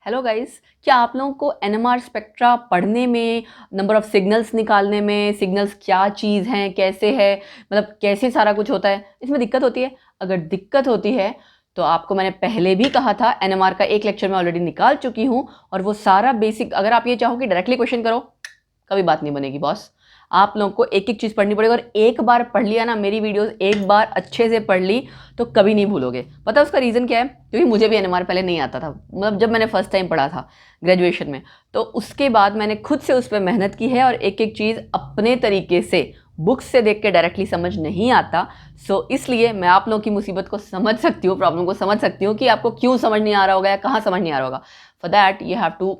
Hello guys, क्या आप लोगों को एनएमआर स्पेक्ट्रा पढ़ने में, नंबर ऑफ सिग्नल्स निकालने में, सिग्नल्स क्या चीज़ हैं, कैसे है, मतलब कैसे सारा कुछ होता है, इसमें दिक्कत होती है? अगर दिक्कत होती है तो आपको मैंने पहले भी कहा था, एनएमआर का एक लेक्चर मैं ऑलरेडी निकाल चुकी हूँ और वो सारा बेसिक, अगर आप ये चाहो कि डायरेक्टली क्वेश्चन करो, कभी बात नहीं बनेगी बॉस। आप लोगों को एक एक चीज़ पढ़नी पड़ेगी और एक बार पढ़ लिया ना, मेरी वीडियोस एक बार अच्छे से पढ़ ली तो कभी नहीं भूलोगे। पता है उसका रीज़न क्या है? क्योंकि मुझे भी एनएमआर पहले नहीं आता था, मतलब जब मैंने फर्स्ट टाइम पढ़ा था ग्रेजुएशन में, तो उसके बाद मैंने खुद से उस पर मेहनत की है और एक एक चीज़ अपने तरीके से बुक्स से देख के डायरेक्टली समझ नहीं आता। सो इसलिए मैं आप लोगों की मुसीबत को समझ सकती हूँ, प्रॉब्लम को समझ सकती हूँ कि आपको क्यों समझ नहीं आ रहा होगा या कहाँ समझ नहीं आ रहा होगा। For that you have to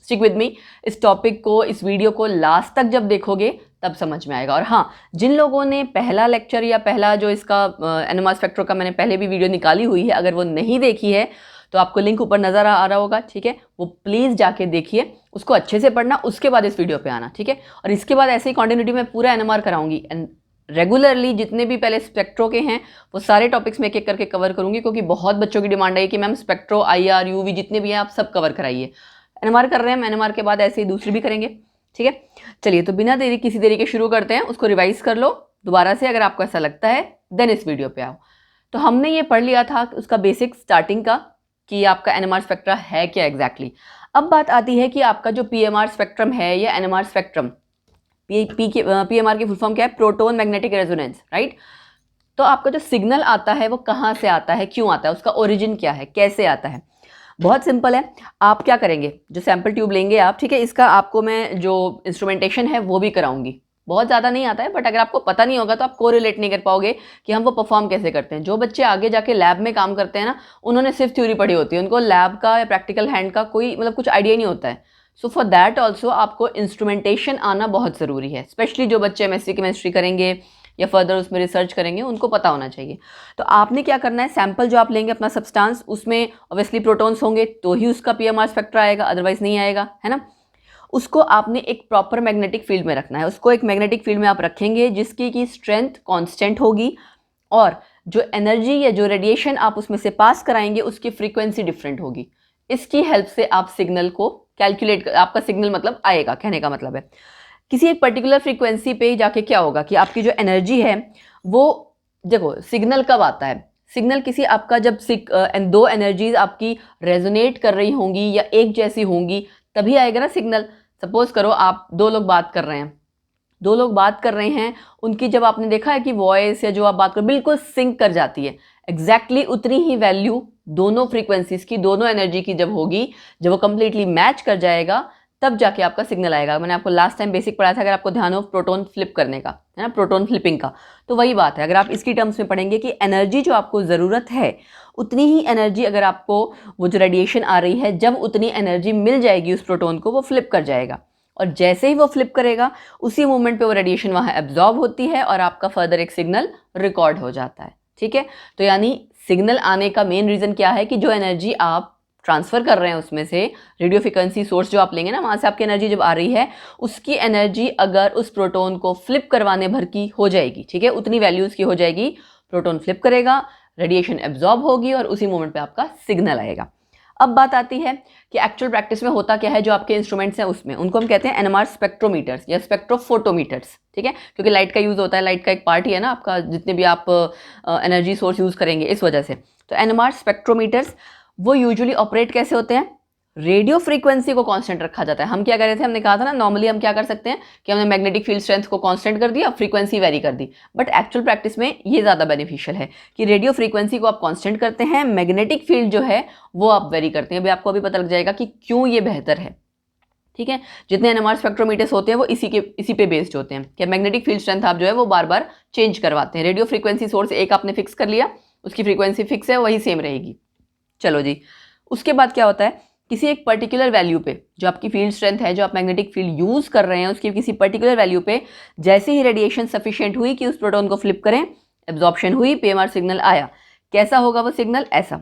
stick with me. इस टॉपिक को, इस वीडियो को लास्ट तक जब देखोगे तब समझ में आएगा। और हाँ, जिन लोगों ने पहला लेक्चर या पहला जो इसका एनएमआर स्पेक्ट्रो का मैंने पहले भी वीडियो निकाली हुई है, अगर वो नहीं देखी है तो आपको लिंक ऊपर नज़र आ रहा होगा, ठीक है? वो प्लीज़ जाके देखिए, उसको अच्छे से पढ़ना, उसके बाद इस वीडियो पे आना, ठीक है? और इसके बाद ऐसे ही कॉन्टिन्यूटी में पूरा एनएमआर कराऊंगी एंड रेगुलरली जितने भी पहले स्पेक्ट्रो के हैं वो सारे टॉपिक्स में एक एक करके कवर करूंगी, क्योंकि बहुत बच्चों की डिमांड है कि मैम स्पेक्ट्रो, आईआर, यूवी जितने भी हैं आप सब कवर कराइए। एनएमआर कर रहे हैं, एनएमआर के बाद ऐसे ही दूसरी भी करेंगे, ठीक है? चलिए, तो बिना देरी किसी देरी के शुरू करते हैं। उसको रिवाइज कर लो दोबारा से अगर आपको ऐसा लगता है, देन इस वीडियो पे आओ। तो हमने ये पढ़ लिया था उसका बेसिक स्टार्टिंग का कि आपका एनएमआर स्पेक्ट्रा है क्या एग्जैक्टली। अब बात आती है कि आपका जो पीएमआर स्पेक्ट्रम है या एनएमआर स्पेक्ट्रम, पीएमआर की फुल फॉर्म क्या है? Proton magnetic resonance, right? तो आपका जो सिग्नल आता है वो कहाँ से आता है, क्यों आता है, उसका ओरिजिन क्या है, कैसे आता है? बहुत सिंपल है। आप क्या करेंगे, जो सैंपल ट्यूब लेंगे आप, ठीक है, इसका आपको मैं जो इंस्ट्रूमेंटेशन है वो भी कराऊंगी। बहुत ज़्यादा नहीं आता है, बट अगर आपको पता नहीं होगा तो आप कोरिलेट नहीं कर पाओगे कि हम वो परफॉर्म कैसे करते हैं। जो बच्चे आगे जाके लैब में काम करते हैं ना, उन्होंने सिर्फ थ्योरी पढ़ी होती है, उनको लैब का या प्रैक्टिकल हैंड का कोई मतलब कुछ आइडिया नहीं होता है। सो फॉर दैट ऑल्सो आपको इंस्ट्रूमेंटेशन आना बहुत ज़रूरी है। स्पेशली जो बच्चे एमएससी केमिस्ट्री करेंगे या फर्दर उसमें रिसर्च करेंगे, उनको पता होना चाहिए। तो आपने क्या करना है, सैंपल जो आप लेंगे अपना सब्सटेंस, उसमें ऑब्वियसली प्रोटॉन्स होंगे तो ही उसका पीएमआर स्पेक्ट्रा आएगा, अदरवाइज नहीं आएगा, है ना? उसको आपने एक प्रॉपर मैग्नेटिक फील्ड में रखना है। उसको एक मैग्नेटिक फील्ड में आप रखेंगे जिसकी की स्ट्रेंथ कांस्टेंट होगी और जो एनर्जी या जो रेडिएशन आप उसमें से पास कराएंगे उसकी फ्रीक्वेंसी डिफरेंट होगी। इसकी हेल्प से आप सिग्नल को कैलकुलेट, आपका सिग्नल मतलब आएगा, कहने का मतलब है। किसी एक पर्टिकुलर फ्रीक्वेंसी पे जाके क्या होगा कि आपकी जो एनर्जी है वो, देखो सिग्नल कब आता है? सिग्नल किसी आपका जब दो एनर्जीज आपकी रेजोनेट कर रही होंगी या एक जैसी होंगी तभी आएगा ना सिग्नल। सपोज करो आप दो लोग बात कर रहे हैं, दो लोग बात कर रहे हैं, उनकी जब आपने देखा है कि वॉइस या जो आप बात करो बिल्कुल सिंक कर जाती है, एग्जैक्टली उतनी ही वैल्यू दोनों फ्रीक्वेंसीज की, दोनों एनर्जी की जब होगी, जब वो कंप्लीटली मैच कर जाएगा तब जाके आपका सिग्नल आएगा। मैंने आपको लास्ट टाइम बेसिक पढ़ाया था, अगर आपको ध्यान हो, प्रोटॉन फ्लिप करने का, है ना, प्रोटॉन फ्लिपिंग का। तो वही बात है, अगर आप इसकी टर्म्स में पढ़ेंगे कि एनर्जी जो आपको ज़रूरत है उतनी ही एनर्जी, अगर आपको वो जो रेडिएशन आ रही है, जब उतनी एनर्जी मिल जाएगी उस प्रोटॉन को, वो फ्लिप कर जाएगा। और जैसे ही वो फ्लिप करेगा उसी मोमेंट पे वो रेडिएशन वहाँ एब्जॉर्ब होती है और आपका फर्दर एक सिग्नल रिकॉर्ड हो जाता है, ठीक है? तो यानी सिग्नल आने का मेन रीज़न क्या है कि जो एनर्जी आप ट्रांसफ़र कर रहे हैं उसमें से, रेडियो फ्रिक्वेंसी सोर्स जो आप लेंगे ना, वहाँ से आपकी एनर्जी जब आ रही है, उसकी एनर्जी अगर उस प्रोटॉन को फ्लिप करवाने भर की हो जाएगी, ठीक है, उतनी वैल्यूज़ की हो जाएगी, प्रोटॉन फ्लिप करेगा, रेडिएशन एब्जॉर्ब होगी और उसी मोमेंट पे आपका सिग्नल आएगा। अब बात आती है कि एक्चुअल प्रैक्टिस में होता क्या है, जो आपके इंस्ट्रूमेंट्स हैं उसमें, उनको हम कहते हैं एनएमआर स्पेक्ट्रोमीटर्स या स्पेक्ट्रोफोटोमीटर्स, ठीक है? क्योंकि लाइट का यूज़ होता है, लाइट का एक पार्ट ही है ना आपका, जितने भी आप एनर्जी सोर्स यूज़ करेंगे, इस वजह से। तो एनएमआर स्पेक्ट्रोमीटर्स वो यूजुअली ऑपरेट कैसे होते हैं? रेडियो फ्रीक्वेंसी को कांस्टेंट रखा जाता है। हम क्या कर रहे थे, हमने कहा था ना, नॉर्मली हम क्या कर सकते हैं कि हमने मैग्नेटिक फील्ड स्ट्रेंथ को कांस्टेंट कर दिया, फ्रीक्वेंसी वेरी कर दी। बट एक्चुअल प्रैक्टिस में ये ज़्यादा बेनिफिशियल है कि रेडियो फ्रीक्वेंसी को आप कांस्टेंट करते हैं, मैग्नेटिक फील्ड जो है वो आप वेरी करते हैं। अभी आपको अभी पता लग जाएगा कि क्यों ये बेहतर है, ठीक है? जितने एनएमआर स्पेक्ट्रोमीटर्स होते हैं वो इसी पे बेस्ड होते हैं कि मैग्नेटिक फील्ड स्ट्रेंथ आप जो है वो बार बार चेंज करवाते हैं। रेडियो फ्रीक्वेंसी सोर्स एक आपने फिक्स कर लिया, उसकी फ्रीक्वेंसी फिक्स है, वही सेम रहेगी। चलो जी, उसके बाद क्या होता है, किसी एक पर्टिकुलर वैल्यू पे जो आपकी फील्ड स्ट्रेंथ है, जो आप मैग्नेटिक फील्ड यूज़ कर रहे हैं, उसकी किसी पर्टिकुलर वैल्यू पे जैसे ही रेडिएशन सफिशिएंट हुई कि उस प्रोटॉन को फ्लिप करें, एब्जॉर्प्शन हुई, पीएमआर सिग्नल आया। कैसा होगा वो सिग्नल? ऐसा,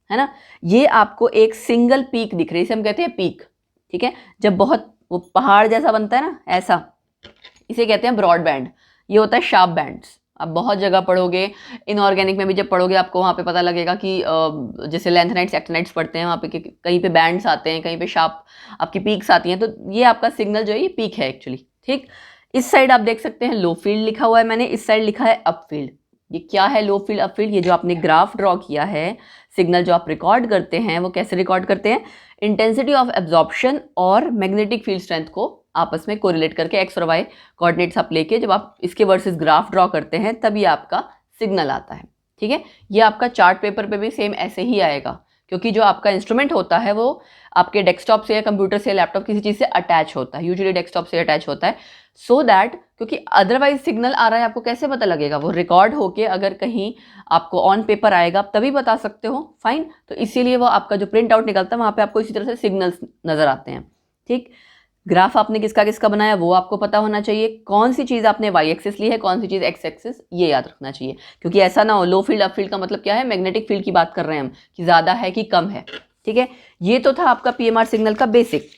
है ना? ये आपको एक सिंगल पीक दिख रही है, इसे हम कहते हैं पीक, ठीक है? जब बहुत वो पहाड़ जैसा बनता है ना, ऐसा, इसे कहते हैं ब्रॉड बैंड। ये होता है शार्प बैंड्स। आप बहुत जगह पढ़ोगे, इनऑर्गेनिक में भी जब पढ़ोगे आपको वहाँ पे पता लगेगा कि जैसे लेंथेनाइट्स एक्टिनाइट्स पढ़ते हैं वहाँ पे कहीं पे बैंड्स आते हैं, कहीं पे शार्प आपकी पीक्स आती हैं, तो ये आपका सिग्नल जो है ये पीक है एक्चुअली। ठीक, इस साइड आप देख सकते हैं लो फील्ड लिखा हुआ है मैंने, इस साइड लिखा है अप फील्ड। ये क्या है लो फील्ड अप फील्ड? ये जो आपने ग्राफ ड्रॉ किया है, सिग्नल जो आप रिकॉर्ड करते हैं वो कैसे रिकॉर्ड करते हैं? इंटेंसिटी ऑफ एब्जॉर्प्शन और मैग्नेटिक फील्ड स्ट्रेंथ को आपस में कोरिलेट करके एक्स और वाई कोऑर्डिनेट्स आप लेके जब आप इसके वर्सेस ग्राफ ड्रॉ करते हैं तभी आपका सिग्नल आता है। ठीक है, ये आपका चार्ट पेपर पे भी सेम ऐसे ही आएगा, क्योंकि जो आपका इंस्ट्रूमेंट होता है वो आपके डेस्कटॉप से या कंप्यूटर से या लैपटॉप किसी चीज़ से अटैच होता है, यूजुअली डेस्कटॉप से अटैच होता है, सो दैट, क्योंकि अदरवाइज सिग्नल आ रहा है आपको कैसे पता लगेगा? वो रिकॉर्ड होके अगर कहीं आपको ऑन पेपर आएगा आप तभी बता सकते हो, फाइन। तो इसीलिए वो आपका जो प्रिंट आउट निकलता है वहाँ पे आपको इसी तरह से सिग्नल्स नजर आते हैं। ठीक, ग्राफ आपने किसका किसका बनाया वो आपको पता होना चाहिए, कौन सी चीज़ आपने वाई एक्सिस ली है, कौन सी चीज़ एक्स एक्सिस, ये याद रखना चाहिए, क्योंकि ऐसा ना हो लो फील्ड अप फील्ड का मतलब क्या है? मैग्नेटिक फील्ड की बात कर रहे हैं हम कि ज़्यादा है कि कम है। ठीक है, ये तो था आपका पीएमआर सिग्नल का बेसिक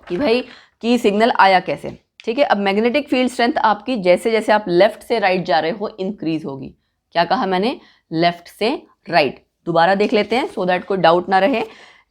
कि भाई कि सिग्नल आया कैसे। ठीक है, अब मैग्नेटिक फील्ड स्ट्रेंथ आपकी जैसे जैसे आप लेफ्ट से राइट जा रहे हो इंक्रीज होगी। क्या कहा मैंने? लेफ्ट से राइट। दोबारा देख लेते हैं सो दैट कोई डाउट ना रहे।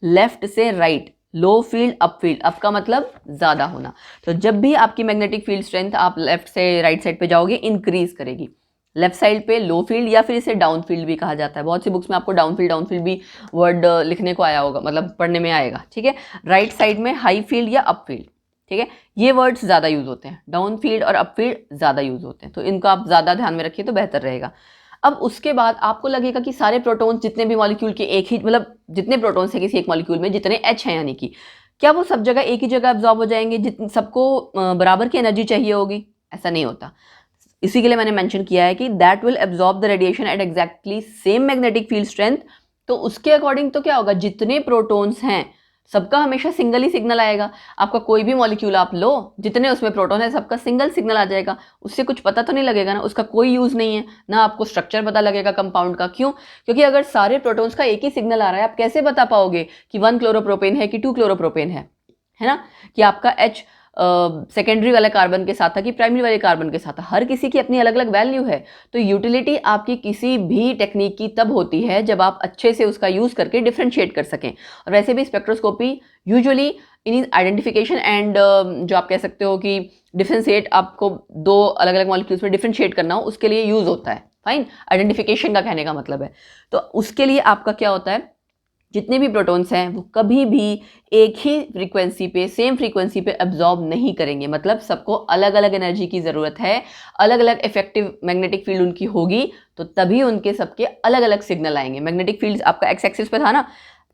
लेफ्ट से राइट, लो फील्ड अप फील्ड, अप का मतलब ज़्यादा होना। तो जब भी आपकी मैग्नेटिक फील्ड स्ट्रेंथ आप लेफ्ट से राइट साइड पे जाओगे इंक्रीज करेगी। लेफ्ट साइड पे लो फील्ड या फिर इसे डाउन फील्ड भी कहा जाता है, बहुत सी बुक्स में आपको डाउन फील्ड भी वर्ड लिखने को आया होगा, मतलब पढ़ने में आएगा। ठीक है, राइट साइड में हाई फील्ड या अप फील्ड। ठीक है, ये वर्ड्स ज़्यादा यूज़ होते हैं, डाउन फील्ड और अप फील्ड ज़्यादा यूज़ होते हैं, तो इनको आप ज़्यादा ध्यान में रखिए तो बेहतर रहेगा। अब उसके बाद आपको लगेगा कि सारे प्रोटॉन्स जितने भी मॉलिक्यूल के एक ही, मतलब जितने प्रोटॉन्स हैं किसी एक मॉलिक्यूल में जितने एच हैं, यानी कि क्या वो सब जगह एक ही जगह एब्जॉर्ब हो जाएंगे, सबको बराबर की एनर्जी चाहिए होगी? ऐसा नहीं होता। इसी के लिए मैंने मेंशन किया है कि that will absorb the radiation at exactly same magnetic field strength. तो उसके अकॉर्डिंग तो क्या होगा, जितने प्रोटॉन्स हैं सबका हमेशा सिंगल ही सिग्नल आएगा। आपका कोई भी मॉलिक्यूल आप लो, जितने उसमें प्रोटॉन है सबका सिंगल सिग्नल आ जाएगा। उससे कुछ पता तो नहीं लगेगा ना, उसका कोई यूज नहीं है ना, आपको स्ट्रक्चर पता लगेगा कंपाउंड का। क्यों? क्योंकि अगर सारे प्रोटॉन्स का एक ही सिग्नल आ रहा है, आप कैसे बता पाओगे कि 1 क्लोरोप्रोपेन है कि 2 क्लोरोप्रोपेन है ना, कि आपका H सेकेंडरी वाले कार्बन के साथ था कि प्राइमरी वाले कार्बन के साथ था। हर किसी की अपनी अलग अलग वैल्यू है। तो यूटिलिटी आपकी किसी भी टेक्निक की तब होती है जब आप अच्छे से उसका यूज करके डिफ्रेंशिएट कर सकें। और वैसे भी spectroscopy usually in identification and जो आप कह सकते हो कि डिफ्रेंशिएट, आपको दो अलग अलग मॉलिक्यूल्स में डिफ्रेंशिएट करना हो उसके लिए यूज होता है। फाइन, आइडेंटिफिकेशन का कहने का मतलब है। तो उसके लिए आपका क्या होता है, जितने भी प्रोटॉन्स हैं वो कभी भी एक ही फ्रीक्वेंसी पे, सेम फ्रीक्वेंसी पे एब्जॉर्ब नहीं करेंगे। मतलब सबको अलग अलग एनर्जी की ज़रूरत है, अलग अलग इफेक्टिव मैग्नेटिक फील्ड उनकी होगी, तो तभी उनके सबके अलग अलग सिग्नल आएंगे। मैग्नेटिक फील्ड आपका एक्स एक्सिस पे था ना,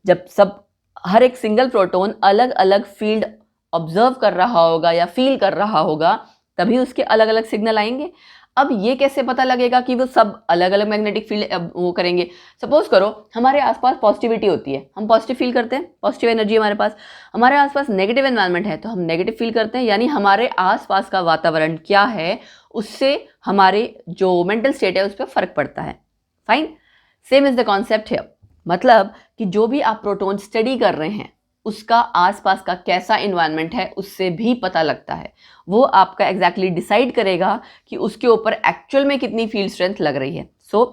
जब सब हर एक सिंगल प्रोटॉन अलग अलग फील्ड ऑब्जर्व कर रहा होगा या फील कर रहा होगा तभी उसके अलग अलग सिग्नल आएंगे। अब ये कैसे पता लगेगा कि वो सब अलग अलग मैग्नेटिक फील्ड वो करेंगे? सपोज करो हमारे आसपास पॉजिटिविटी होती है, हम पॉजिटिव फील करते हैं, पॉजिटिव एनर्जी हमारे पास। हमारे आसपास नेगेटिव एनवायरनमेंट है तो हम नेगेटिव फील करते हैं। यानी हमारे आसपास का वातावरण क्या है उससे हमारे जो मेंटल स्टेट है उस पर फर्क पड़ता है। Fine, same is the concept है। मतलब कि जो भी आप प्रोटॉन स्टडी कर रहे हैं उसका आसपास का कैसा इन्वायरमेंट है उससे भी पता लगता है। वो आपका एग्जैक्टली डिसाइड करेगा कि उसके ऊपर एक्चुअल में कितनी फील्ड स्ट्रेंथ लग रही है। So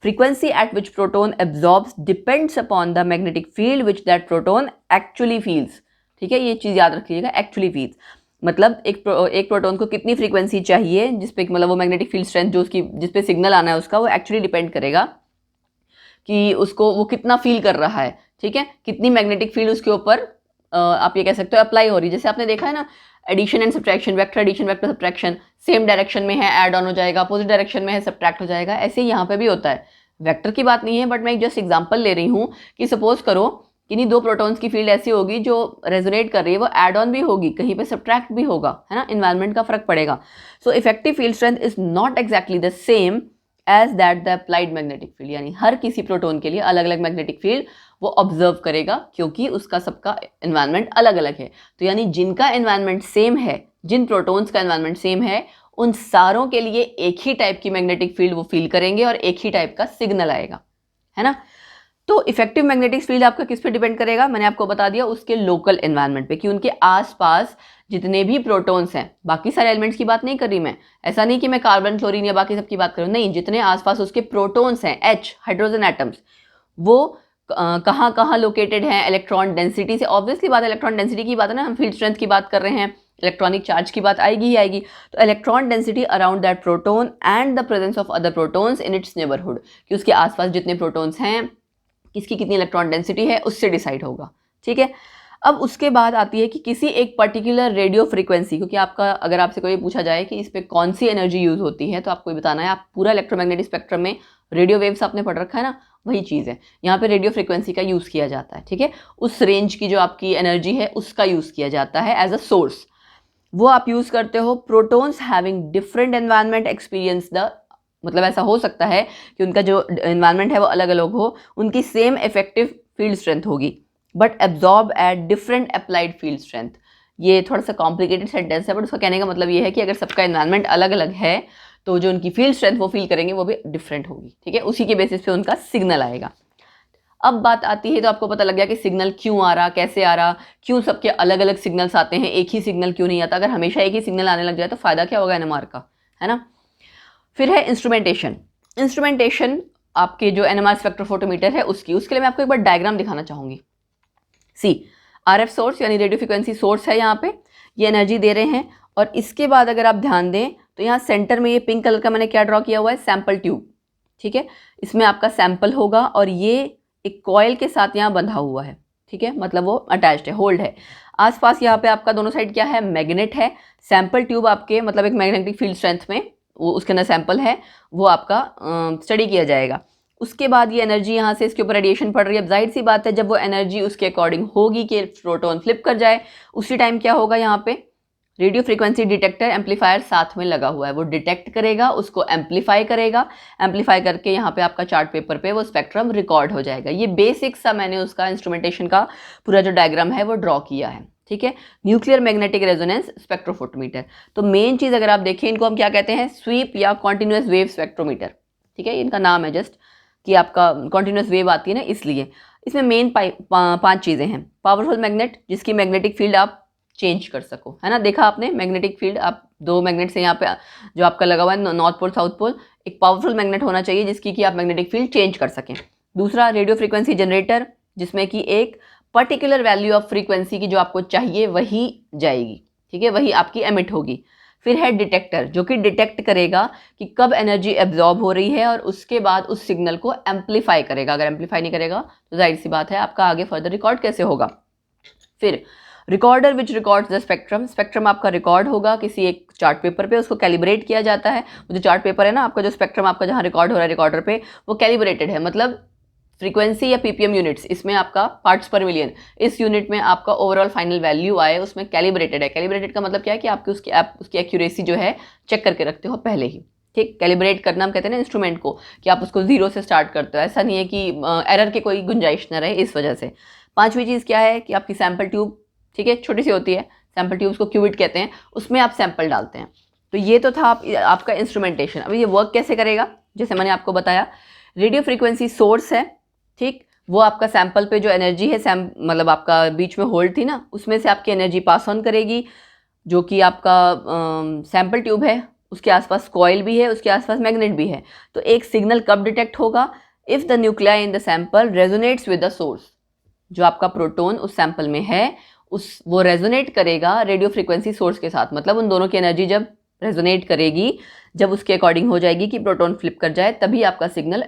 frequency at which proton absorbs depends upon the magnetic field which that proton actually feels. ठीक है, ये चीज़ याद रखिएगा, एक्चुअली फील्स मतलब एक प्रोटॉन को कितनी फ्रीक्वेंसी चाहिए जिसपे, मतलब वो मैग्नेटिक फील्ड स्ट्रेंथ जो उसकी जिसपे सिग्नल आना है उसका, वो एक्चुअली डिपेंड करेगा कि उसको वो कितना फील कर रहा है। ठीक है, कितनी मैग्नेटिक फील्ड उसके ऊपर आप ये कह सकते हो अप्लाई हो रही है। जैसे आपने देखा है ना, addition and subtraction, vector addition vector subtraction, same direction में है ऐड ऑन हो जाएगा, अपोजिट डायरेक्शन में है सब्ट्रैक्ट हो जाएगा। ऐसे ही यहाँ पे भी होता है। वेक्टर की बात नहीं है बट मैं एक जस्ट एग्जांपल ले रही हूँ कि सपोज करो किन्हीं दो प्रोटॉन्स की फील्ड ऐसी होगी जो रेजोनेट कर रही है, वो ऐड ऑन भी होगी, कहीं पे सब्ट्रैक्ट भी होगा, है ना, इन्वायरमेंट का फर्क पड़ेगा। So effective field strength is not exactly the same as that the applied magnetic field. यानी हर किसी प्रोटॉन के लिए अलग अलग मैग्नेटिक फील्ड वो ऑब्जर्व करेगा क्योंकि उसका सबका एनवायरनमेंट अलग अलग है। तो यानी जिनका एनवायरनमेंट सेम है, जिन प्रोटॉन्स का एनवायरनमेंट सेम है, उन सारों के लिए एक ही टाइप की मैग्नेटिक फील्ड वो फील करेंगे और एक ही टाइप का सिग्नल आएगा, है ना। तो इफेक्टिव मैग्नेटिक फील्ड आपका किस पे डिपेंड करेगा, मैंने आपको बता दिया उसके लोकल एनवायरनमेंट पे, कि उनके आसपास जितने भी प्रोटॉन्स हैं, बाकी सारे एलिमेंट्स की बात नहीं कर रही मैं, ऐसा नहीं कि मैं कार्बन क्लोरीन या बाकी सबकी बात करूँ, नहीं, जितने आसपास उसके प्रोटॉन्स हैं, H हाइड्रोजन एटम्स, वो कहाँ कहाँ लोकेटेड हैं, इलेक्ट्रॉन डेंसिटी से, ऑब्वियसली बात है इलेक्ट्रॉन डेंसिटी की बात है ना, हम फील्ड स्ट्रेंथ की बात कर रहे हैं, इलेक्ट्रॉनिक चार्ज की बात आएगी ही आएगी, तो electron density around that proton and the presence of other protons in its neighbourhood, कि उसके आसपास जितने प्रोटॉन्स हैं, किसकी कितनी इलेक्ट्रॉन डेंसिटी है, उससे डिसाइड होगा, ठीक है। अब उसके बाद आती है कि किसी एक पर्टिकुलर रेडियो फ्रीक्वेंसी, क्योंकि आपका अगर आपसे कोई पूछा जाए कि इस पर कौन सी एनर्जी यूज होती है, तो आपको ये बताना है, आप पूरा इलेक्ट्रोमैग्नेटिक स्पेक्ट्रम में रेडियो वेव्स आपने पढ़ रखा है ना, वही चीज़ है, यहाँ पे रेडियो फ्रीक्वेंसी का यूज़ किया जाता है, ठीक है। उस रेंज की जो आपकी एनर्जी है उसका यूज़ किया जाता है एज अ सोर्स, वो आप यूज़ करते हो protons having different environment experience the, मतलब ऐसा हो सकता है कि उनका जो एनवायरनमेंट है वो अलग अलग हो, उनकी सेम इफेक्टिव फील्ड स्ट्रेंथ होगी but absorb at different applied field strength. ये थोड़ा सा कॉम्प्लिकेटेड सेंटेंस है, बट उसका कहने का मतलब ये है कि अगर सबका एनवायरनमेंट अलग अलग है तो जो उनकी फील्ड स्ट्रेंथ वो फील करेंगे वो भी डिफरेंट होगी, ठीक है, उसी के बेसिस पे उनका सिग्नल आएगा। अब बात आती है, तो आपको पता लग गया कि सिग्नल क्यों आ रहा, कैसे आ रहा, क्यों सबके अलग अलग सिग्नल्स आते हैं, एक ही सिग्नल क्यों नहीं आता, अगर हमेशा एक ही सिग्नल आने लग जाए तो फायदा क्या होगा एनएमआर का, है ना। फिर है इंस्ट्रूमेंटेशन। इंस्ट्रूमेंटेशन आपके जो एनएमआर स्पेक्ट्रोफोटोमीटर है उसके लिए मैं आपको एक बार डायग्राम दिखाना चाहूंगी। सी आरएफ सोर्स यानी रेडियो फ्रिक्वेंसी सोर्स है, यहाँ पे ये एनर्जी दे रहे हैं, और इसके बाद अगर आप ध्यान दें तो यहाँ सेंटर में ये पिंक कलर का मैंने क्या ड्रॉ किया हुआ है, सैंपल ट्यूब, ठीक है, इसमें आपका सैंपल होगा और ये एक कॉइल के साथ यहाँ बंधा हुआ है, ठीक है, मतलब वो अटैच्ड है, होल्ड है। आसपास यहाँ पे आपका दोनों साइड क्या है, मैग्नेट है, सैंपल ट्यूब आपके मतलब एक मैग्नेटिक फील्ड स्ट्रेंथ में वो उसके अंदर सैंपल है, वो आपका स्टडी किया जाएगा। उसके बाद ये एनर्जी यहाँ से इसके ऊपर रेडिएशन पड़ रही है, अब जाहिर सी बात है जब वो एनर्जी उसके अकॉर्डिंग होगी कि प्रोटॉन फ्लिप कर जाए, उसी टाइम क्या होगा, यहाँ पे रेडियो फ्रीक्वेंसी डिटेक्टर एम्पलीफायर साथ में लगा हुआ है, वो डिटेक्ट करेगा, उसको एम्पलीफाई करेगा, एम्पलीफाई करके यहाँ पे आपका चार्ट पेपर पे वो स्पेक्ट्रम रिकॉर्ड हो जाएगा। ये बेसिक सा मैंने उसका इंस्ट्रूमेंटेशन का पूरा जो डायग्राम है वो ड्रॉ किया है, ठीक है। न्यूक्लियर मैग्नेटिक रेजोनेंस स्पेक्ट्रोफोटोमीटर, तो मेन चीज़ अगर आप देखें इनको हम क्या कहते हैं, स्वीप या कॉन्टिन्यूस वेव स्पेक्ट्रोमीटर, ठीक है, इनका नाम है जस्ट कि आपका कॉन्टिन्यूस वेव आती है ना, इसलिए। इसमें मेन 5 चीज़ें हैं। पावरफुल मैग्नेट, जिसकी मैग्नेटिक फील्ड आप चेंज कर सको, है ना, देखा आपने मैग्नेटिक फील्ड, आप 2 मैग्नेट से यहाँ पे जो आपका लगा हुआ है नॉर्थ पोल साउथ पोल, एक पावरफुल मैग्नेट होना चाहिए जिसकी कि आप मैग्नेटिक फील्ड चेंज कर सकें। दूसरा रेडियो फ्रीक्वेंसी जनरेटर, जिसमें कि एक पर्टिकुलर वैल्यू ऑफ फ्रीक्वेंसी की जो आपको चाहिए वही जाएगी, ठीक है, वही आपकी एमिट होगी। फिर है डिटेक्टर, जो कि डिटेक्ट करेगा कि कब एनर्जी एब्जॉर्ब हो रही है और उसके बाद उस सिग्नल को एम्पलीफाई करेगा, अगर एम्पलीफाई नहीं करेगा तो जाहिर सी बात है आपका आगे फर्दर रिकॉर्ड कैसे होगा। फिर recorder which records the spectrum, spectrum आपका रिकॉर्ड होगा किसी एक चार्ट पेपर पे, उसको कैलिब्रेट किया जाता है, वो जो चार्ट पेपर है ना आपका, जो स्पेक्ट्रम आपका जहाँ रिकॉर्ड हो रहा है रिकॉर्डर पे, वो कैलिब्रेटेड है, मतलब फ्रीक्वेंसी या पीपीएम यूनिट्स, इसमें आपका पार्ट्स पर मिलियन, इस यूनिट में आपका ओवरऑल फाइनल वैल्यू आए, उसमें कैलिब्रेटेड है। कैलिब्रेटेड का मतलब क्या है कि आपकी उसकी एक्यूरेसी जो है चेक करके रखते हो पहले ही, ठीक। कैलिब्रेट करना हम कहते हैं ना इंस्ट्रूमेंट को, कि आप उसको 0 से स्टार्ट करते हो, ऐसा नहीं है कि एरर के कोई गुंजाइश न रहे, इस वजह से। 5वीं चीज़ क्या है कि आपकी सैंपल ट्यूब, ठीक है, छोटी सी होती है सैंपल ट्यूब, उसको क्यूबिट कहते हैं, उसमें आप सैंपल डालते हैं। तो ये तो था आपका इंस्ट्रूमेंटेशन। अब ये वर्क कैसे करेगा, जैसे मैंने आपको बताया, रेडियो फ्रीक्वेंसी सोर्स है, ठीक, वो आपका सैंपल पे जो एनर्जी है मतलब आपका बीच में होल्ड थी ना, उसमें से आपकी एनर्जी पास ऑन करेगी, जो कि आपका सैंपल ट्यूब है, उसके आसपास कॉइल भी है, उसके आसपास मैग्नेट भी है। तो एक सिग्नल कब डिटेक्ट होगा, if the nuclei in the sample resonates with the source, जो आपका प्रोटॉन उस सैंपल में है वो रेजोनेट करेगा रेडियो फ्रीक्वेंसी सोर्स के साथ, मतलब उन दोनों की एनर्जी जब रेजोनेट करेगी, जब उसके अकॉर्डिंग हो जाएगी कि प्रोटॉन फ्लिप कर जाए, तभी आपका सिग्नल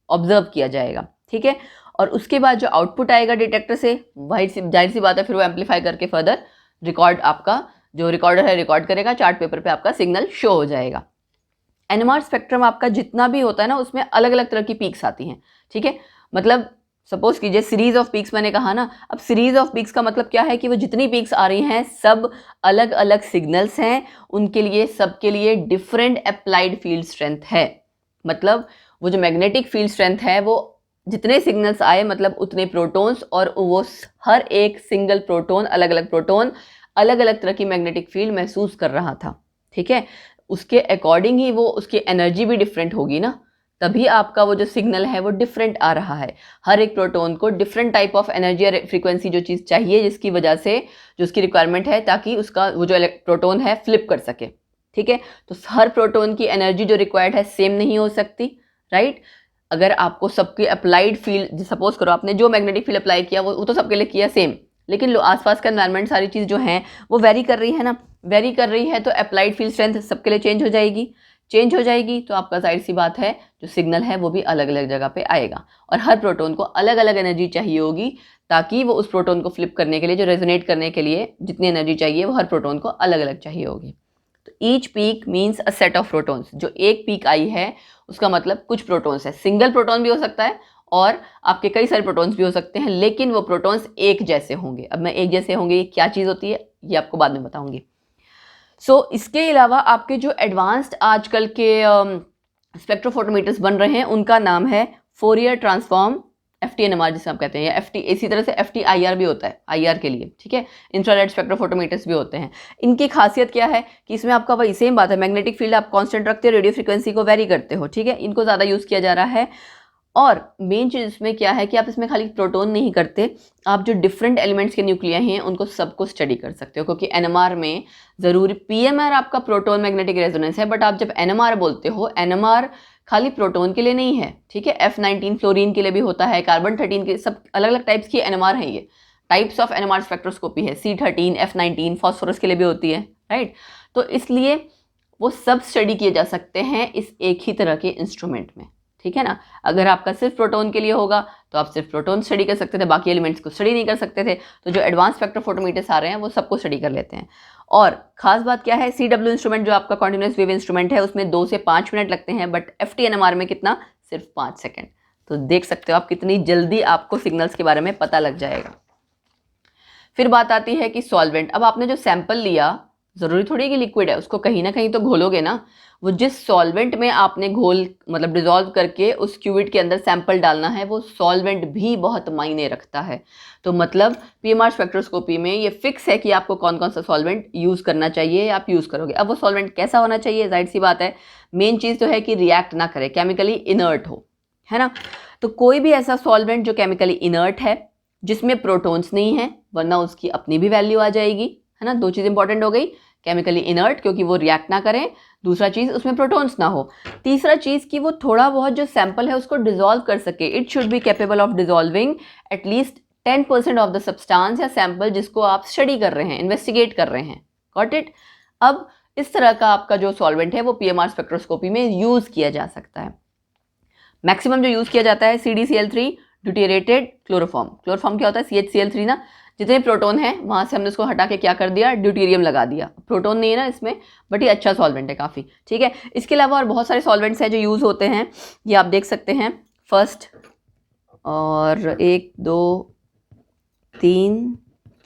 ऑब्जर्व किया जाएगा, ठीक है। और उसके बाद जो आउटपुट आएगा डिटेक्टर से, वही जाहिर सी बात है फिर वो एम्पलीफाई करके फर्दर रिकॉर्ड, आपका जो रिकॉर्डर है रिकॉर्ड करेगा, चार्ट पेपर पे आपका सिग्नल शो हो जाएगा। एनएमआर स्पेक्ट्रम आपका जितना भी होता है ना, उसमें अलग अलग तरह की पीक्स आती हैं, ठीक है, मतलब सपोज कीजिए सीरीज ऑफ पीक्स मैंने कहा ना, अब सीरीज ऑफ पीक्स का मतलब क्या है कि वो जितनी पीक्स आ रही हैं सब अलग अलग सिग्नल्स हैं, उनके लिए सबके लिए डिफरेंट अप्लाइड फील्ड स्ट्रेंथ है, मतलब वो जो मैग्नेटिक फील्ड स्ट्रेंथ है वो जितने सिग्नल्स आए मतलब उतने प्रोटॉन्स, और वो हर एक सिंगल प्रोटॉन अलग अलग तरह की मैग्नेटिक फील्ड महसूस कर रहा था, ठीक है, उसके अकॉर्डिंग ही वो उसकी एनर्जी भी डिफरेंट होगी ना, तभी आपका वो जो सिग्नल है वो डिफरेंट आ रहा है। हर एक प्रोटॉन को डिफरेंट टाइप ऑफ एनर्जी या फ्रीक्वेंसी जो चीज़ चाहिए, जिसकी वजह से जो उसकी रिक्वायरमेंट है ताकि उसका वो जो प्रोटॉन है फ्लिप कर सके। ठीक है, तो हर प्रोटॉन की एनर्जी जो रिक्वायर्ड है सेम नहीं हो सकती, राइट। अगर आपको सबकी अप्लाइड फील्ड, सपोज करो आपने जो मैग्नेटिक फील्ड अप्लाई किया वो तो सबके लिए किया सेम, लेकिन आसपास का एनवायरनमेंट सारी चीज़ जो है वो वेरी कर रही है ना, वेरी कर रही है, तो अप्लाइड फील्ड स्ट्रेंथ सबके लिए चेंज हो जाएगी। चेंज हो जाएगी तो आपका जाहिर सी बात है जो सिग्नल है वो भी अलग अलग जगह पे आएगा, और हर प्रोटॉन को अलग अलग एनर्जी चाहिए होगी ताकि वो उस प्रोटॉन को फ्लिप करने के लिए, जो रेजोनेट करने के लिए जितनी एनर्जी चाहिए वो हर प्रोटॉन को अलग अलग चाहिए होगी। तो each peak means a set of protons. जो एक पीक आई है उसका मतलब कुछ प्रोटॉन्स है, सिंगल प्रोटॉन भी हो सकता है और आपके कई सारे प्रोटॉन्स भी हो सकते हैं, लेकिन वो प्रोटॉन्स एक जैसे होंगे। अब मैं एक जैसे होंगे ये क्या चीज़ होती है ये आपको बाद में बताऊंगी। इसके अलावा आपके जो एडवांस्ड आजकल के स्पेक्ट्रोफोटोमीटर्स बन रहे हैं उनका नाम है फोरियर ट्रांसफॉर्म FTNMR जिसे आप कहते हैं, या FT, इसी तरह से FTIR भी होता है IR के लिए, ठीक है। इंफ्रारेड स्पेक्ट्रोफोटोमीटर्स भी होते हैं। इनकी खासियत क्या है कि इसमें आपका वही सेम बात है, मैग्नेटिक फील्ड आप कांस्टेंट रखते हो, रेडियो फ्रीक्वेंसी को वेरी करते हो, ठीक है। इनको ज़्यादा यूज़ किया जा रहा है। और मेन चीज़ इसमें क्या है कि आप इसमें खाली प्रोटॉन नहीं करते, आप जो डिफरेंट एलिमेंट्स के न्यूक्लिया हैं उनको सबको स्टडी कर सकते हो, क्योंकि NMR में ज़रूरी PMR आपका प्रोटॉन मैग्नेटिक रेजोनेंस है, बट आप जब NMR बोलते हो, NMR खाली प्रोटॉन के लिए नहीं है, ठीक है। F19 फ्लोरीन के लिए भी होता है, कार्बन 13 के, सब अलग अलग टाइप्स की NMR है। ये टाइप्स ऑफ NMR स्पेक्ट्रोस्कोपी है, C13, F19, फॉस्फोरस के लिए भी होती है, राइट। तो इसलिए वो सब स्टडी किए जा सकते हैं इस एक ही तरह के इंस्ट्रूमेंट में, ठीक है ना। अगर आपका सिर्फ प्रोटॉन के लिए होगा तो आप सिर्फ प्रोटॉन स्टडी कर सकते थे, बाकी एलिमेंट्स को स्टडी नहीं कर सकते थे। तो जो एडवांस स्पेक्ट्रोफोटोमीटर्स आ रहे हैं वो सबको स्टडी कर लेते हैं। और खास बात क्या है, CW इंस्ट्रूमेंट जो आपका कॉन्टिन्यूस वेव इंस्ट्रूमेंट है उसमें 2 से 5 मिनट लगते हैं, बट FTNMR में कितना, सिर्फ 5 सेकेंड। तो देख सकते हो आप कितनी जल्दी आपको सिग्नल्स के बारे में पता लग जाएगा। फिर बात आती है कि सॉल्वेंट। अब आपने जो सैंपल लिया, ज़रूरी थोड़ी कि लिक्विड है, उसको कहीं ना कहीं तो घोलोगे ना। वो जिस सॉल्वेंट में आपने घोल मतलब डिजॉल्व करके उस क्यूबिट के अंदर सैंपल डालना है, वो सॉल्वेंट भी बहुत मायने रखता है। तो मतलब PMR स्पेक्ट्रोस्कोपी में ये फिक्स है कि आपको कौन कौन सा सॉल्वेंट यूज़ करना चाहिए, आप यूज़ करोगे। अब वो सॉल्वेंट कैसा होना चाहिए, जाहिर सी बात है मेन चीज़ तो है कि रिएक्ट ना करे, केमिकली इनर्ट हो, है ना। तो कोई भी ऐसा सॉल्वेंट जो केमिकली इनर्ट है, जिसमें प्रोटॉन्स नहीं है, वरना उसकी अपनी भी वैल्यू आ जाएगी, है ना। 2 चीज़ इंपॉर्टेंट हो गई, केमिकली इनर्ट क्योंकि वो रिएक्ट ना करें, दूसरा चीज़ उसमें प्रोटॉन्स ना हो, तीसरा चीज़ कि वो थोड़ा बहुत जो सैंपल है उसको डिजॉल्व कर सके। It should be capable of dissolving at least 10% of the substance या सैंपल जिसको आप स्टडी कर रहे हैं, इन्वेस्टिगेट कर रहे हैं। Got it. अब इस तरह का आपका जो सॉल्वेंट है वो PMR स्पेक्ट्रोस्कोपी में यूज़ किया जा सकता है। मैक्सिमम जो यूज़ किया जाता है CDCl3 ड्यूटेरेटेड क्लोरोफॉर्म। क्लोरोफॉर्म क्या होता है, CHCl3 ना। जितने प्रोटॉन है वहाँ से हमने उसको हटा के क्या कर दिया, ड्यूटेरियम लगा दिया। प्रोटॉन नहीं है ना इसमें, बट ये अच्छा सॉल्वेंट है काफ़ी, ठीक है। इसके अलावा और बहुत सारे सॉल्वेंट्स हैं जो यूज़ होते हैं, ये आप देख सकते हैं। फर्स्ट और 1 2 3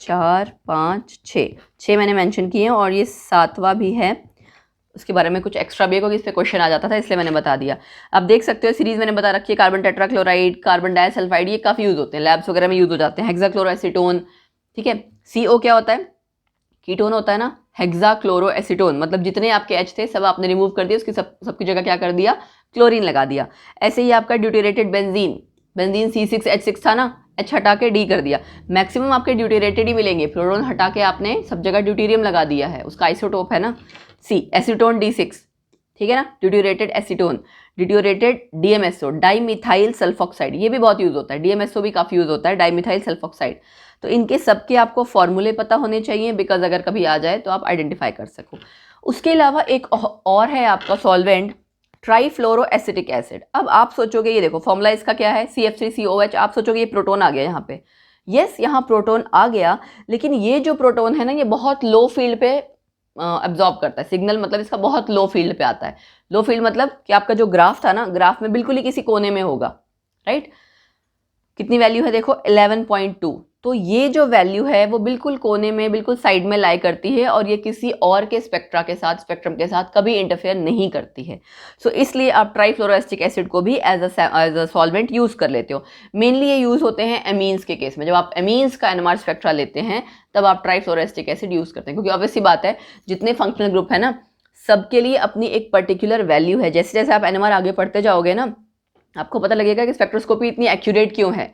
4 5 6 मैंने मेंशन किए हैं, और ये 7वां भी है, उसके बारे में कुछ एक्स्ट्रा भी है क्योंकि इस पर क्वेश्चन आ जाता था इसलिए मैंने बता दिया। आप देख सकते हो सीरीज मैंने बता रखी है, कार्बन टेट्राक्लोराइड, कार्बन डाइसल्फाइड, ये काफ़ी यूज़ होते हैं, लैब्स वगैरह में यूज़ हो जाते हैं। हेक्साक्लोरोएसीटोन, ठीक है। CO क्या होता है, कीटोन होता है ना। हेक्साक्लोरोएसीटोन मतलब जितने आपके H थे सब आपने रिमूव कर दिया, उसकी सबकी जगह क्या कर दिया, क्लोरीन लगा दिया। ऐसे ही आपका ड्यूटेरेटेड बेंजीन, बेंजीन C6H6 था ना, H हटा के D कर दिया। मैक्सिमम आपके ड्यूटेरेटेड ही मिलेंगे, प्रोटॉन हटा के आपने सब जगह ड्यूटेरियम लगा दिया है, उसका आइसोटोप है ना C, एसीटोन D6, ठीक है ना। ड्यूटेरेटेड एसीटोन, ड्यूटेरेटेड DMSO, डाईमिथाइल सल्फॉक्साइड, ये भी बहुत यूज़ होता है। DMSO भी काफ़ी यूज़ होता है, डाईमिथाइल सल्फॉक्साइड। तो इनके सबके आपको फॉर्मूले पता होने चाहिए, बिकॉज अगर कभी आ जाए तो आप आइडेंटिफाई कर सको। उसके अलावा एक और है आपका सॉल्वेंट, ट्राईफ्लोरोएसिटिक एसिड। अब आप सोचोगे, ये देखो फॉर्मूला इसका क्या है, CF3COH। आप सोचोगे ये प्रोटॉन आ गया यहाँ पे, यस यहाँ प्रोटॉन आ गया, लेकिन ये जो प्रोटॉन है ना ये बहुत लो फील्ड पे एब्जॉर्ब करता है सिग्नल, मतलब इसका बहुत लो फील्ड पे आता है। लो फील्ड मतलब कि आपका जो ग्राफ था ना, ग्राफ में बिल्कुल ही किसी कोने में होगा, राइट। कितनी वैल्यू है देखो 11.2। तो ये जो वैल्यू है वो बिल्कुल कोने में, बिल्कुल साइड में लाई करती है, और ये किसी और के स्पेक्ट्रा के साथ, स्पेक्ट्रम के साथ कभी इंटरफेयर नहीं करती है। सो इसलिए आप ट्राईफ्लोरोएसिटिक एसिड को भी एज अ सॉल्वेंट यूज़ कर लेते हो। मेनली ये यूज़ होते हैं एमीन्स के केस में। जब आप एमीन्स का NMR स्पेक्ट्रा लेते हैं तब आप ट्राईफ्लोरोएसिटिक एसिड यूज़ करते हैं, क्योंकि ऑब्वियस सी बात है जितने फंक्शनल ग्रुप है ना सबके लिए अपनी एक पर्टिकुलर वैल्यू है। जैसे जैसे आप NMR आगे पढ़ते जाओगे ना आपको पता लगेगा कि स्पेक्ट्रोस्कोपी इतनी एक्यूरेट क्यों है।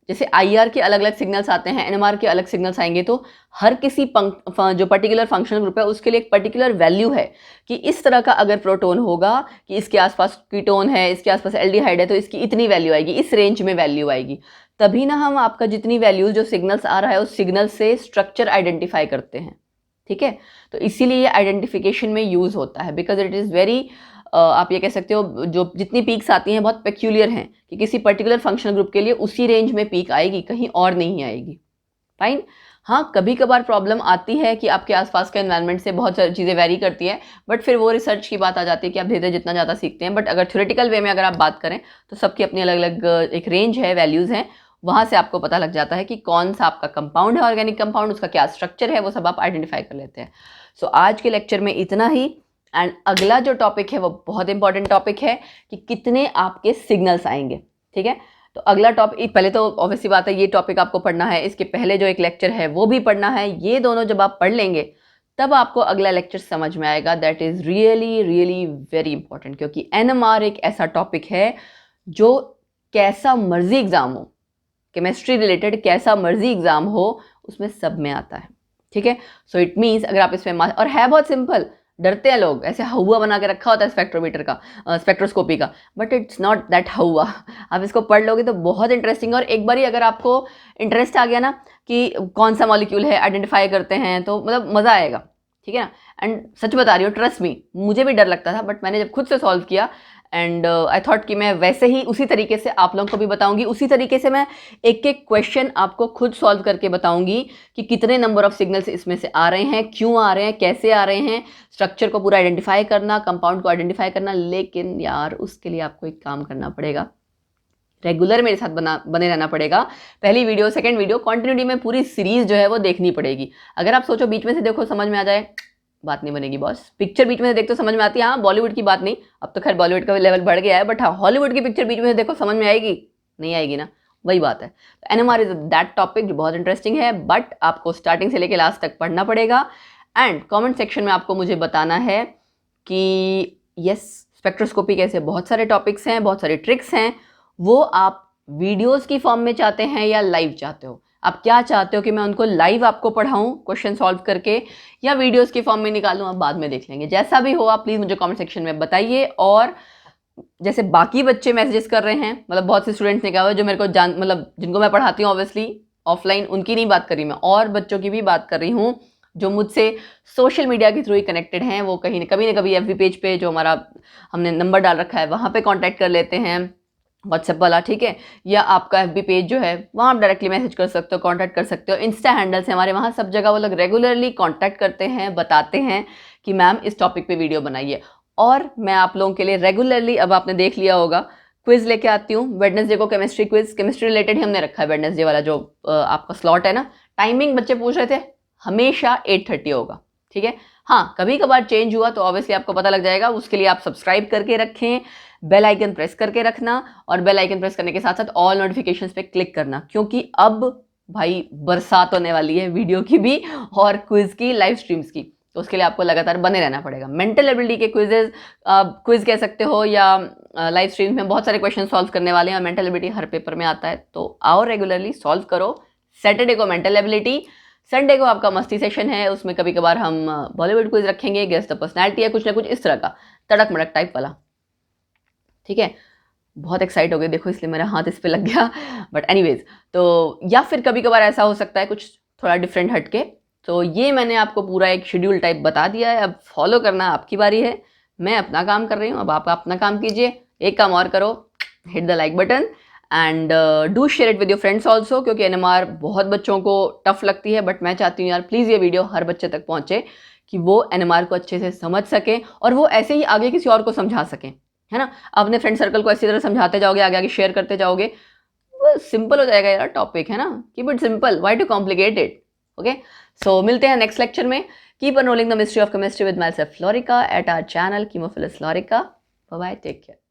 जैसे आईआर के अलग अलग सिग्नल्स आते हैं, एनएमआर के अलग सिग्नल्स आएंगे, तो हर किसी जो पर्टिकुलर फंक्शनल ग्रुप है उसके लिए एक पर्टिकुलर वैल्यू है कि इस तरह का अगर प्रोटोन होगा कि इसके आसपास कीटोन है, इसके आसपास एल्डिहाइड है, तो इसकी इतनी वैल्यू आएगी, इस रेंज में वैल्यू आएगी। तभी ना हम आपका जितनी वैल्यूज जो सिग्नल्स आ रहा है उस सिग्नल से स्ट्रक्चर आइडेंटिफाई करते हैं, ठीक है। तो इसीलिए ये आइडेंटिफिकेशन में यूज होता है, बिकॉज इट इज़ वेरी, आप ये कह सकते हो जो जितनी पीक्स आती हैं बहुत पेक्यूलियर हैं कि किसी पर्टिकुलर फंक्शनल ग्रुप के लिए उसी रेंज में पीक आएगी, कहीं और नहीं आएगी। फाइन। हाँ, कभी कभार प्रॉब्लम आती है कि आपके आसपास के एनवायरनमेंट से बहुत सारी चीज़ें वेरी करती हैं, बट फिर वो रिसर्च की बात आ जाती है कि आप धीरे धीरे जितना ज़्यादा सीखते हैं। बट अगर थ्योरेटिकल वे में अगर आप बात करें तो सबकी अपनी अलग अलग एक रेंज है, वैल्यूज़ हैं, वहाँ से आपको पता लग जाता है कि कौन सा आपका कंपाउंड है, ऑर्गेनिक कंपाउंड, उसका क्या स्ट्रक्चर है, वो सब आप आइडेंटिफाई कर लेते हैं। सो आज के लेक्चर में इतना ही। एंड अगला जो टॉपिक है वो बहुत इंपॉर्टेंट टॉपिक है कि कितने आपके सिग्नल्स आएंगे, ठीक है। तो अगला टॉपिक, पहले तो ऑब्वियसली बात है ये टॉपिक आपको पढ़ना है, इसके पहले जो एक लेक्चर है वो भी पढ़ना है। ये दोनों जब आप पढ़ लेंगे तब आपको अगला लेक्चर समझ में आएगा। That is really really very important, क्योंकि एनएमआर एक ऐसा टॉपिक है जो कैसा मर्जी एग्जाम हो, केमिस्ट्री रिलेटेड कैसा मर्जी एग्जाम हो, उसमें सब में आता है, ठीक है। सो इट मीन्स अगर आप इसमें, और है बहुत सिंपल, डरते हैं लोग, ऐसे हवा बना के रखा होता है स्पेक्ट्रोमीटर का, स्पेक्ट्रोस्कोपी का, बट इट्स नॉट दैट हवा। आप इसको पढ़ लोगे तो बहुत इंटरेस्टिंग है। और एक बार अगर आपको इंटरेस्ट आ गया ना कि कौन सा मॉलिक्यूल है, आइडेंटिफाई करते हैं, तो मतलब मज़ा आएगा, ठीक है ना। एंड सच बता रही हूँ, ट्रस्ट मी, मुझे भी डर लगता था, बट मैंने जब खुद से सॉल्व किया एंड आई थॉट कि मैं वैसे ही उसी तरीके से आप लोगों को भी बताऊंगी, उसी तरीके से मैं एक एक क्वेश्चन आपको खुद सॉल्व करके बताऊंगी कि कितने नंबर ऑफ सिग्नल्स इसमें से आ रहे हैं, क्यों आ रहे हैं, कैसे आ रहे हैं, स्ट्रक्चर को पूरा आइडेंटिफाई करना, कंपाउंड को आइडेंटिफाई करना। लेकिन यार उसके लिए आपको एक काम करना पड़ेगा, रेगुलर मेरे साथ बने रहना पड़ेगा। पहली वीडियो, सेकंड वीडियो, कंटिन्यूटी में पूरी सीरीज जो है वो देखनी पड़ेगी। अगर आप सोचो बीच में से देखो समझ में आ जाए, बात नहीं बनेगी बॉस। पिक्चर बीच में से देखते तो समझ में आती है, हाँ बॉलीवुड की बात नहीं, अब तो खैर बॉलीवुड का लेवल बढ़ गया है, बट हाँ हॉलीवुड की पिक्चर बीच में से देखो समझ में आएगी, नहीं आएगी ना, वही बात है। एनएमआर इज दैट टॉपिक जो बहुत इंटरेस्टिंग है, बट आपको स्टार्टिंग से लेकर लास्ट तक पढ़ना पड़ेगा। एंड कॉमेंट सेक्शन में आपको मुझे बताना है कि यस, स्पेक्ट्रोस्कोपी कैसे बहुत सारे टॉपिक्स हैं, बहुत सारे ट्रिक्स हैं, वो आप वीडियोस की फॉर्म में चाहते हैं या लाइव चाहते हो, आप क्या चाहते हो कि मैं उनको लाइव आपको पढ़ाऊं क्वेश्चन सॉल्व करके, या वीडियोस की फॉर्म में निकालूं, आप बाद में देख लेंगे। जैसा भी हो आप प्लीज़ मुझे कमेंट सेक्शन में बताइए। और जैसे बाकी बच्चे मैसेजेस कर रहे हैं, मतलब बहुत से स्टूडेंट्स ने कहा हुआ जो मेरे को मतलब जिनको मैं पढ़ाती हूँ ऑब्वियसली ऑफलाइन, उनकी नहीं बात कर रही मैं, और बच्चों की भी बात कर रही हूँ जो मुझसे सोशल मीडिया के थ्रू ही कनेक्टेड हैं। वो कहीं ना कभी एफबी पेज पे जो हमारा हमने नंबर डाल रखा है वहाँ पे कांटेक्ट कर लेते हैं, व्हाट्सएप वाला, ठीक है, या आपका एफबी पेज जो है वहाँ आप डायरेक्टली मैसेज कर सकते हो, कांटेक्ट कर सकते हो। इंस्टा हैंडल्स है हमारे, वहाँ सब जगह वो लोग रेगुलरली कांटेक्ट करते हैं, बताते हैं कि मैम इस टॉपिक पे वीडियो बनाइए। और मैं आप लोगों के लिए रेगुलरली, अब आपने देख लिया होगा, क्विज लेके आती हूँ। वेडनेसडे को केमिस्ट्री क्विज, केमिस्ट्री रिलेटेड ही हमने रखा है वेडनेसडे वाला जो आपका स्लॉट है ना। टाइमिंग बच्चे पूछ रहे थे, हमेशा 8:30 होगा, ठीक है। हाँ कभी कभार चेंज हुआ तो ऑब्वियसली आपको पता लग जाएगा, उसके लिए आप सब्सक्राइब करके रखें, बेल आइकन प्रेस करके रखना, और बेल आइकन प्रेस करने के साथ साथ ऑल नोटिफिकेशंस पे क्लिक करना, क्योंकि अब भाई बरसात होने वाली है वीडियो की भी और क्विज की, लाइव स्ट्रीम्स की, तो उसके लिए आपको लगातार बने रहना पड़ेगा। मेंटल एबिलिटी के क्विजेज, क्विज कह सकते हो, या लाइव स्ट्रीम्स में बहुत सारे क्वेश्चन सॉल्व करने वाले हैं, और मेंटल एबिलिटी हर पेपर में आता है, तो आओ रेगुलरली सॉल्व करो। सैटरडे को मेंटल एबिलिटी, संडे को आपका मस्ती सेशन है, उसमें कभी कभार हम बॉलीवुड क्विज रखेंगे, गेस्ट द पर्सनैलिटी है, कुछ ना कुछ इस तरह का तड़क मड़क टाइप वाला, ठीक है। बहुत एक्साइट हो गई देखो, इसलिए मेरा हाथ इस पे लग गया, बट एनीवेज, तो या फिर कभी कभार ऐसा हो सकता है कुछ थोड़ा डिफरेंट हटके। तो ये मैंने आपको पूरा एक शेड्यूल टाइप बता दिया है, अब फॉलो करना आपकी बारी है। मैं अपना काम कर रही हूँ, अब आप अपना काम कीजिए। एक काम और करो, hit the like button and do share it with your friends also, क्योंकि एनएमआर बहुत बच्चों को टफ लगती है, बट मैं चाहती हूँ यार प्लीज़ ये वीडियो हर बच्चे तक पहुँचे कि वो एनएमआर को अच्छे से समझ सकें, और वो ऐसे ही आगे किसी और को समझा सकें, है ना। अपने फ्रेंड सर्कल को ऐसी तरह समझाते जाओगे, आगे आगे शेयर करते जाओगे, वो सिंपल हो जाएगा यार टॉपिक, है ना। Keep it simple, why to complicate it. Okay, so मिलते हैं नेक्स्ट लेक्चर में। Keep unrolling the mystery of chemistry with myself Florica at our channel Chemophilus Florica. Bye bye, take care.